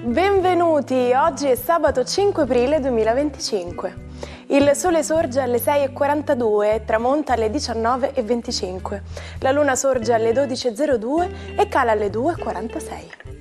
Benvenuti, oggi è sabato 5 aprile 2025. Il sole sorge alle 6:42 e tramonta alle 19:25. La luna sorge alle 12:02 e cala alle 2:46.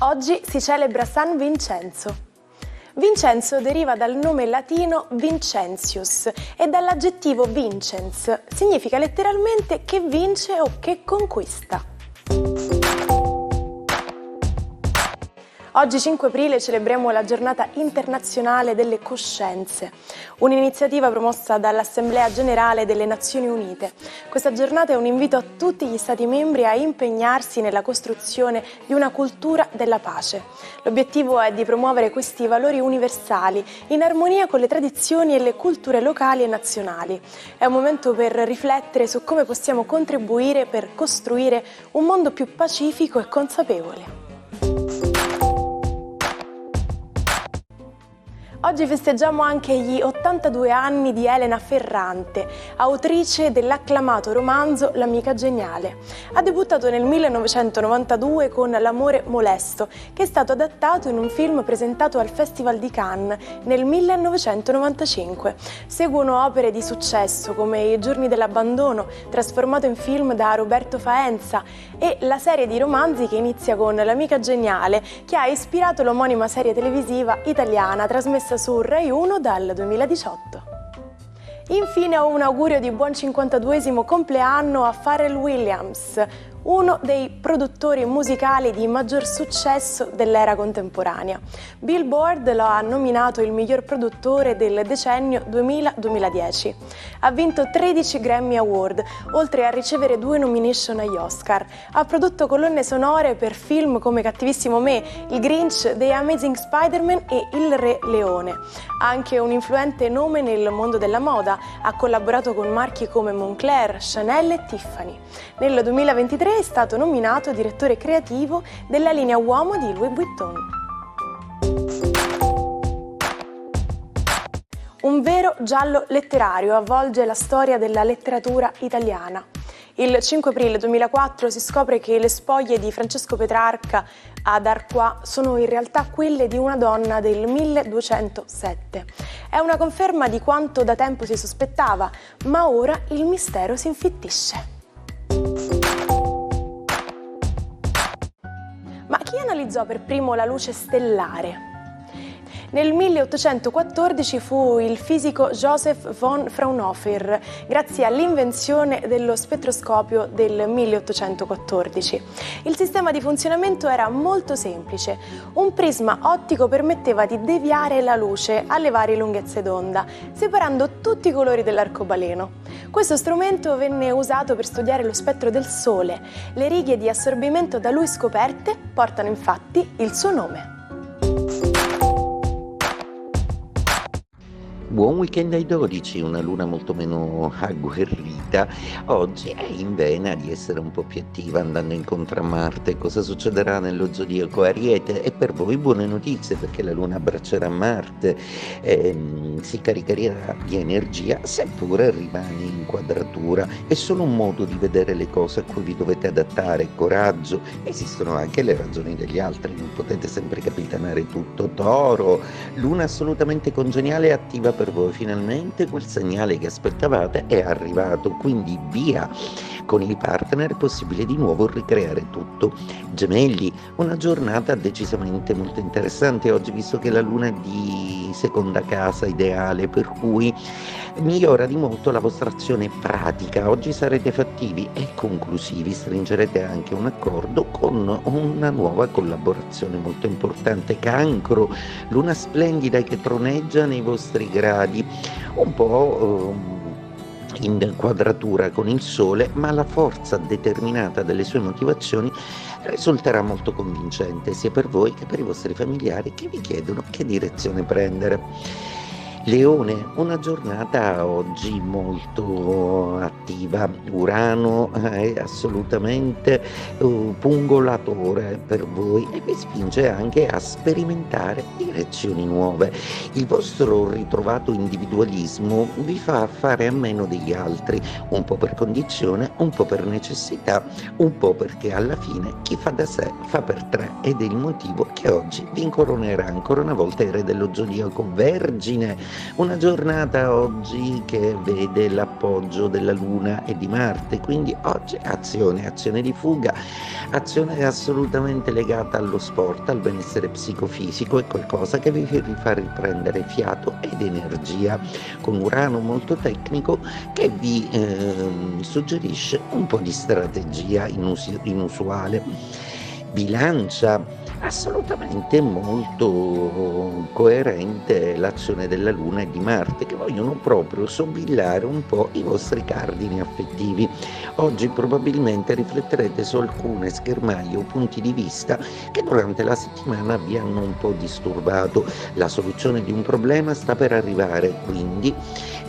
Oggi si celebra San Vincenzo. Vincenzo deriva dal nome latino Vincentius e dall'aggettivo vincens, significa letteralmente che vince o che conquista. Oggi 5 aprile celebriamo la Giornata internazionale delle coscienze, un'iniziativa promossa dall'Assemblea Generale delle Nazioni Unite. Questa giornata è un invito a tutti gli Stati membri a impegnarsi nella costruzione di una cultura della pace. L'obiettivo è di promuovere questi valori universali in armonia con le tradizioni e le culture locali e nazionali. È un momento per riflettere su come possiamo contribuire per costruire un mondo più pacifico e consapevole. Oggi festeggiamo anche gli 82 anni di Elena Ferrante, autrice dell'acclamato romanzo L'amica geniale. Ha debuttato nel 1992 con L'amore molesto, che è stato adattato in un film presentato al Festival di Cannes nel 1995. Seguono opere di successo come I giorni dell'abbandono, trasformato in film da Roberto Faenza, e la serie di romanzi che inizia con L'amica geniale, che ha ispirato l'omonima serie televisiva italiana trasmessa su Rai 1 dal 2018. Infine ho un augurio di buon 52esimo compleanno a Pharrell Williams, uno dei produttori musicali di maggior successo dell'era contemporanea. Billboard lo ha nominato il miglior produttore del decennio 2000-2010. Ha vinto 13 Grammy Award, oltre a ricevere 2 nomination agli Oscar. Ha prodotto colonne sonore per film come Cattivissimo me, Il Grinch, The Amazing Spider-Man e Il Re Leone. Ha anche un influente nome nel mondo della moda. Ha collaborato con marchi come Moncler, Chanel e Tiffany. Nel 2023 è stato nominato direttore creativo della linea uomo di Louis Vuitton. Un vero giallo letterario avvolge la storia della letteratura italiana. Il 5 aprile 2004 si scopre che le spoglie di Francesco Petrarca ad Arquà sono in realtà quelle di una donna del 1207. È una conferma di quanto da tempo si sospettava, ma ora il mistero si infittisce. Ma chi analizzò per primo la luce stellare? Nel 1814 fu il fisico Joseph von Fraunhofer, grazie all'invenzione dello spettroscopio del 1814. Il sistema di funzionamento era molto semplice. Un prisma ottico permetteva di deviare la luce alle varie lunghezze d'onda, separando tutti i colori dell'arcobaleno. Questo strumento venne usato per studiare lo spettro del Sole. Le righe di assorbimento da lui scoperte portano infatti il suo nome. Buon weekend ai 12, una luna molto meno agguerrita. Oggi è in vena di essere un po' più attiva andando incontro a Marte. Cosa succederà nello zodiaco Ariete? E per voi buone notizie, perché la luna abbraccerà Marte, si caricherà di energia, seppure rimane in quadratura. È solo un modo di vedere le cose a cui vi dovete adattare. Coraggio, esistono anche le ragioni degli altri, non potete sempre capitanare tutto. Toro, luna assolutamente congeniale e attiva per voi. Finalmente quel segnale che aspettavate è arrivato, quindi via con il partner, è possibile di nuovo ricreare tutto. Gemelli, una giornata decisamente molto interessante oggi, visto che la luna è di seconda casa ideale, per cui migliora di molto la vostra azione pratica. Oggi sarete fattivi e conclusivi, stringerete anche un accordo con una nuova collaborazione molto importante. Cancro, luna splendida che troneggia nei vostri gradi, un po' in quadratura con il Sole, ma la forza determinata delle sue motivazioni risulterà molto convincente sia per voi che per i vostri familiari, che vi chiedono che direzione prendere. Leone, una giornata oggi molto attiva. Urano è assolutamente pungolatore per voi e vi spinge anche a sperimentare direzioni nuove. Il vostro ritrovato individualismo vi fa fare a meno degli altri, un po' per condizione, un po' per necessità, un po' perché alla fine chi fa da sé fa per tre ed è il motivo che oggi vi incoronerà ancora una volta il re dello zodiaco Vergine. Una giornata oggi che vede l'appoggio della Luna e di Marte, quindi oggi azione di fuga, azione assolutamente legata allo sport, al benessere psicofisico, è qualcosa che vi fa riprendere fiato ed energia, con Urano molto tecnico che vi suggerisce un po' di strategia inusuale. Bilancia, assolutamente molto coerente l'azione della Luna e di Marte, che vogliono proprio sobillare un po' i vostri cardini affettivi. Oggi probabilmente rifletterete su alcune schermaglie o punti di vista che durante la settimana vi hanno un po' disturbato. La soluzione di un problema sta per arrivare, quindi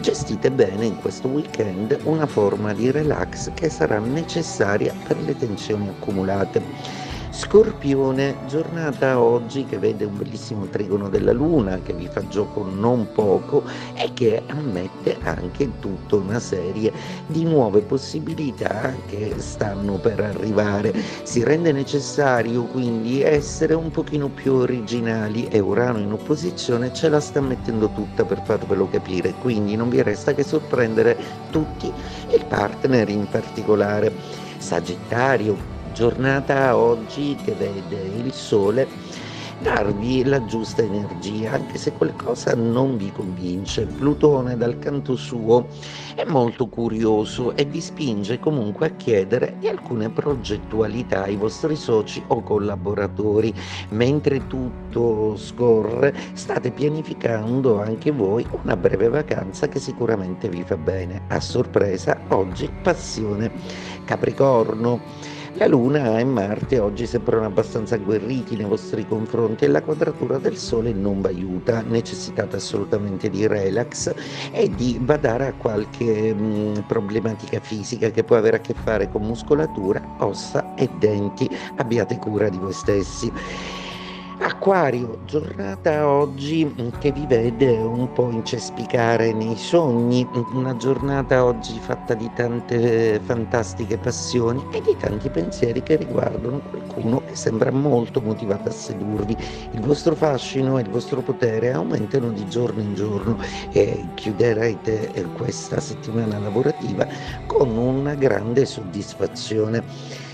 gestite bene in questo weekend una forma di relax che sarà necessaria per le tensioni accumulate. Scorpione, giornata oggi che vede un bellissimo trigono della Luna che vi fa gioco non poco e che ammette anche tutta una serie di nuove possibilità che stanno per arrivare. Si rende necessario quindi essere un pochino più originali e Urano in opposizione ce la sta mettendo tutta per farvelo capire, quindi non vi resta che sorprendere tutti e il partner in particolare. Sagittario, giornata oggi che vede il sole darvi la giusta energia, anche se qualcosa non vi convince. Plutone dal canto suo è molto curioso e vi spinge comunque a chiedere di alcune progettualità ai vostri soci o collaboratori. Mentre tutto scorre, state pianificando anche voi una breve vacanza che sicuramente vi fa bene. A sorpresa, oggi passione. Capricorno, la Luna e Marte oggi sembrano abbastanza agguerriti nei vostri confronti e la quadratura del Sole non vi aiuta. Necessitate assolutamente di relax e di badare a qualche problematica fisica che può avere a che fare con muscolatura, ossa e denti. Abbiate cura di voi stessi. Acquario, giornata oggi che vi vede un po' incespicare nei sogni, una giornata oggi fatta di tante fantastiche passioni e di tanti pensieri che riguardano qualcuno che sembra molto motivato a sedurvi. Il vostro fascino e il vostro potere aumentano di giorno in giorno e chiuderete questa settimana lavorativa con una grande soddisfazione.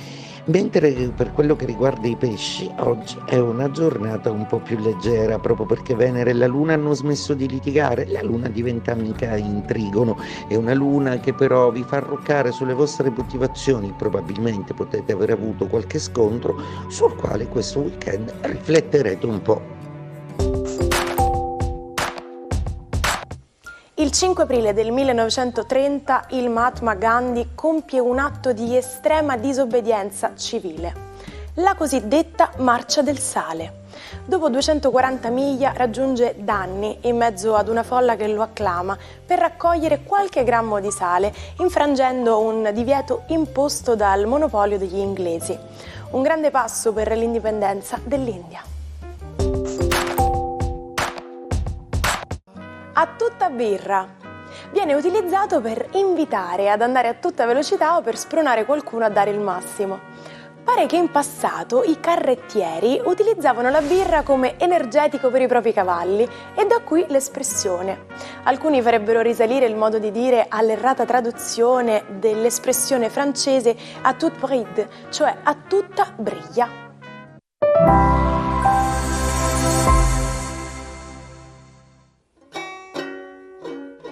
Mentre per quello che riguarda i pesci, oggi è una giornata un po' più leggera, proprio perché Venere e la Luna hanno smesso di litigare. La Luna diventa amica in trigono, è una Luna che però vi fa arroccare sulle vostre motivazioni. Probabilmente potete aver avuto qualche scontro sul quale questo weekend rifletterete un po'. Il 5 aprile del 1930 il Mahatma Gandhi compie un atto di estrema disobbedienza civile, la cosiddetta Marcia del Sale. Dopo 240 miglia raggiunge Danni in mezzo ad una folla che lo acclama per raccogliere qualche grammo di sale, infrangendo un divieto imposto dal monopolio degli inglesi. Un grande passo per l'indipendenza dell'India. A tutta birra. Viene utilizzato per invitare ad andare a tutta velocità o per spronare qualcuno a dare il massimo. Pare che in passato i carrettieri utilizzavano la birra come energetico per i propri cavalli e da qui l'espressione. Alcuni farebbero risalire il modo di dire all'errata traduzione dell'espressione francese à toute bride, cioè a tutta briglia.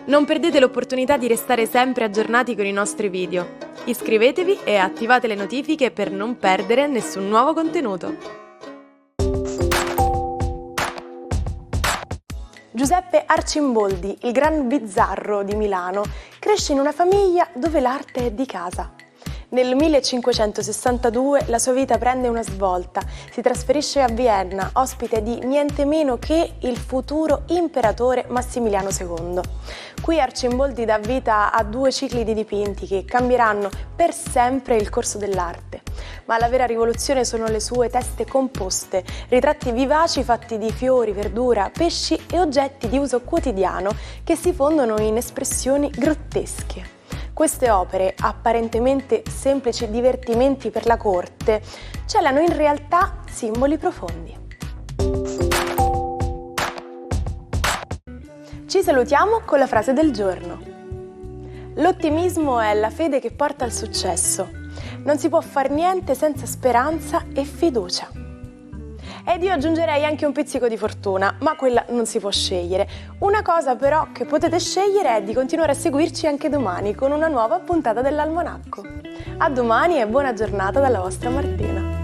Non perdete l'opportunità di restare sempre aggiornati con i nostri video. Iscrivetevi e attivate le notifiche per non perdere nessun nuovo contenuto. Giuseppe Arcimboldi, il gran bizzarro di Milano, cresce in una famiglia dove l'arte è di casa. Nel 1562 la sua vita prende una svolta, si trasferisce a Vienna, ospite di niente meno che il futuro imperatore Massimiliano II. Qui Arcimboldi dà vita a 2 cicli di dipinti che cambieranno per sempre il corso dell'arte. Ma la vera rivoluzione sono le sue teste composte, ritratti vivaci fatti di fiori, verdura, pesci e oggetti di uso quotidiano che si fondono in espressioni grottesche. Queste opere, apparentemente semplici divertimenti per la corte, celano in realtà simboli profondi. Ci salutiamo con la frase del giorno. L'ottimismo è la fede che porta al successo. Non si può far niente senza speranza e fiducia. Ed io aggiungerei anche un pizzico di fortuna, ma quella non si può scegliere. Una cosa però che potete scegliere è di continuare a seguirci anche domani con una nuova puntata dell'Almanacco. A domani e buona giornata dalla vostra Martina.